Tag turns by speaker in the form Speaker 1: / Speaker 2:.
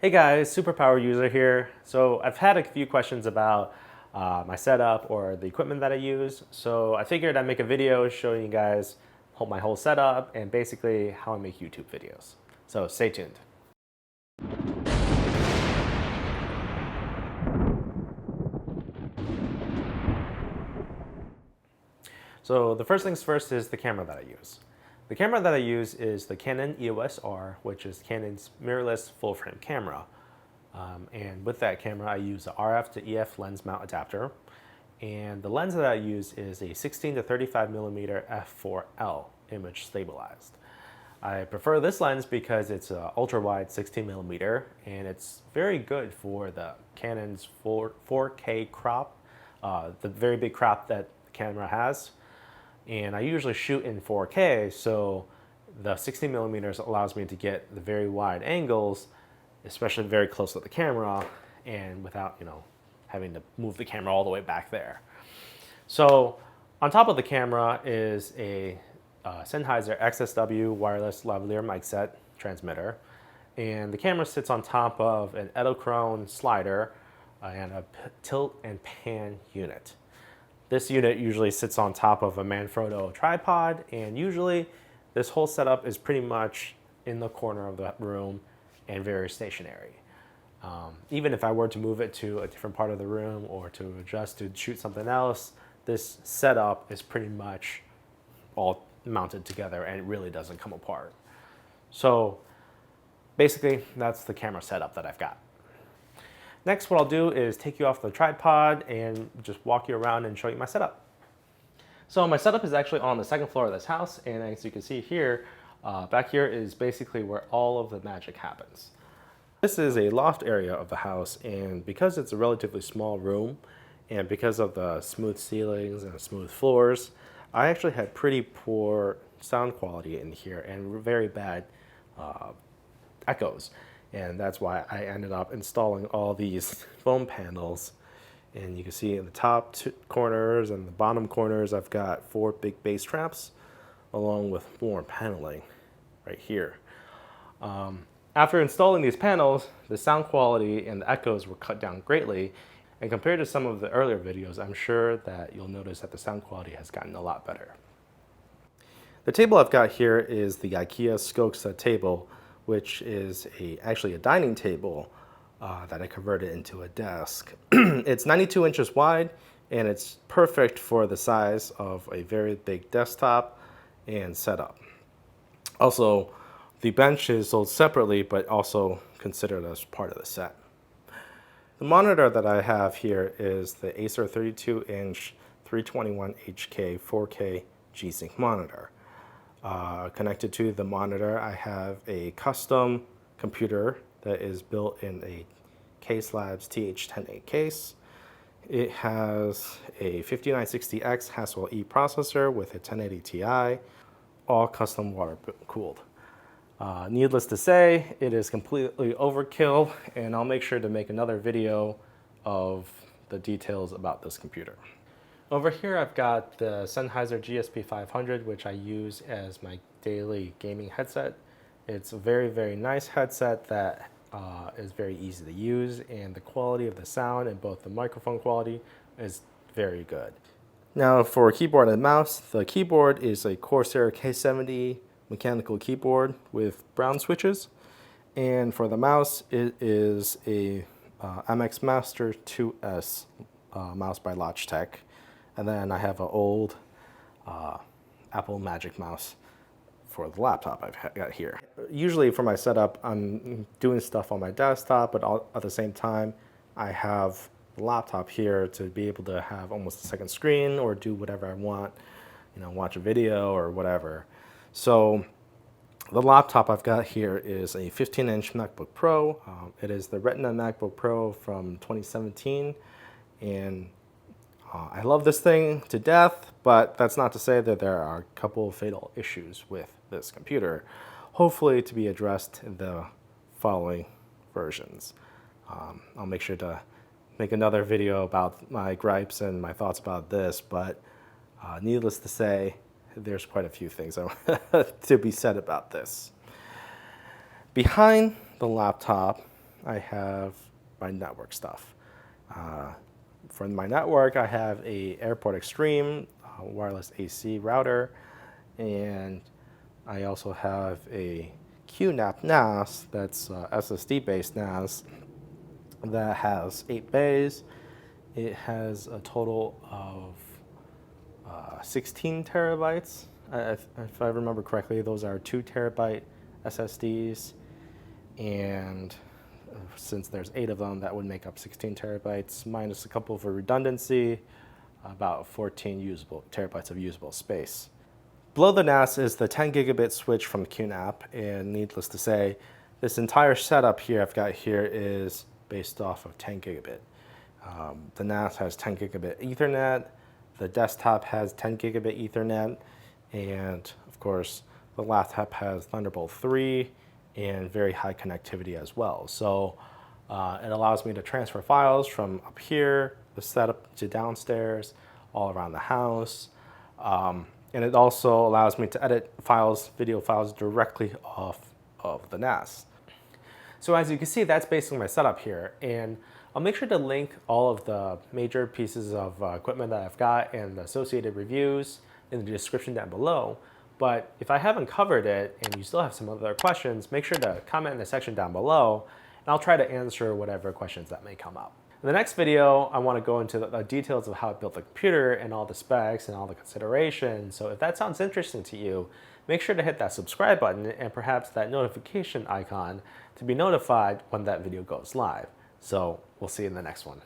Speaker 1: Hey guys, SuprPwrUsr here. So I've had a few questions about my setup or the equipment that I use. So I figured I'd make a video showing you guys my whole setup and basically how I make YouTube videos. So stay tuned. So the first things first is the camera that I use. The camera that I use is the Canon EOS R, which is Canon's mirrorless full-frame camera. And with that camera, I use a RF to EF lens mount adapter. And the lens that I use is a 16 to 35 millimeter f4L image stabilized. I prefer this lens because it's an ultra wide 16 millimeter and it's very good for the Canon's 4K crop, the very big crop that the camera has. And I usually shoot in 4K, so the 16 millimeters allows me to get the very wide angles, especially very close to the camera, and without, having to move the camera all the way back there. So on top of the camera is a Sennheiser XSW wireless lavalier mic set transmitter, and the camera sits on top of an Edelkrone slider and a tilt and pan unit. This unit usually sits on top of a Manfrotto tripod, and usually this whole setup is pretty much in the corner of the room and very stationary. Even if I were to move it to a different part of the room or to adjust to shoot something else, this setup is pretty much all mounted together and it really doesn't come apart. So basically that's the camera setup that I've got. Next, what I'll do is take you off the tripod and just walk you around and show you my setup. So my setup is actually on the second floor of this house, and as you can see here, back here is basically where all of the magic happens. This is a loft area of the house, and because it's a relatively small room, and because of the smooth ceilings and smooth floors, I actually had pretty poor sound quality in here and very bad echoes. And that's why I ended up installing all these foam panels. And you can see in the top two corners and the bottom corners, I've got 4 big bass traps along with more paneling right here. After installing these panels, the sound quality and the echoes were cut down greatly. And compared to some of the earlier videos, I'm sure that you'll notice that the sound quality has gotten a lot better. The table I've got here is the IKEA Skoksa table, which is actually a dining table that I converted into a desk. It's 92 inches wide, and it's perfect for the size of a very big desktop and setup. Also, the bench is sold separately, but also considered as part of the set. The monitor that I have here is the Acer 32-inch 321HK 4K G-Sync monitor. Connected to the monitor, I have a custom computer that is built in a Case Labs TH10A case. It has a 5960X Haswell E processor with a 1080 Ti, all custom water cooled. Needless to say, it is completely overkill, and I'll make sure to make another video of the details about this computer. Over here I've got the Sennheiser GSP500, which I use as my daily gaming headset. It's a very, very nice headset that is very easy to use, and the quality of the sound and both the microphone quality is very good. Now for keyboard and mouse, the keyboard is a Corsair K70 mechanical keyboard with brown switches, and for the mouse it is a MX Master 2S mouse by Logitech. And then I have an old Apple Magic Mouse for the laptop I've got here. Usually for my setup, I'm doing stuff on my desktop, but at the same time, I have the laptop here to be able to have almost a second screen or do whatever I want, watch a video or whatever. So the laptop I've got here is a 15-inch MacBook Pro. It is the Retina MacBook Pro from 2017, and I love this thing to death, but that's not to say that there are a couple of fatal issues with this computer, hopefully to be addressed in the following versions. I'll make sure to make another video about my gripes and my thoughts about this, but needless to say, there's quite a few things to be said about this. Behind the laptop I have my network stuff. For my network, I have a Airport Extreme wireless AC router, and I also have a QNAP NAS that's SSD-based NAS that has 8 bays. It has a total of 16 terabytes. If I remember correctly, those are 2 terabyte SSDs, and since there's 8 of them, that would make up 16 terabytes, minus a couple for redundancy, about 14 terabytes of usable space. Below the NAS is the 10 gigabit switch from QNAP, and needless to say, this entire setup here I've got here is based off of 10 gigabit. The NAS has 10 gigabit Ethernet, the desktop has 10 gigabit Ethernet, and of course the laptop has Thunderbolt 3 and very high connectivity as well. So it allows me to transfer files from up here, the setup, to downstairs, all around the house. And it also allows me to edit files, video files, directly off of the NAS. So as you can see, that's basically my setup here. And I'll make sure to link all of the major pieces of equipment that I've got and the associated reviews in the description down below. But if I haven't covered it and you still have some other questions, make sure to comment in the section down below, and I'll try to answer whatever questions that may come up. In the next video, I want to go into the details of how I built the computer and all the specs and all the considerations. So if that sounds interesting to you, make sure to hit that subscribe button and perhaps that notification icon to be notified when that video goes live. So we'll see you in the next one.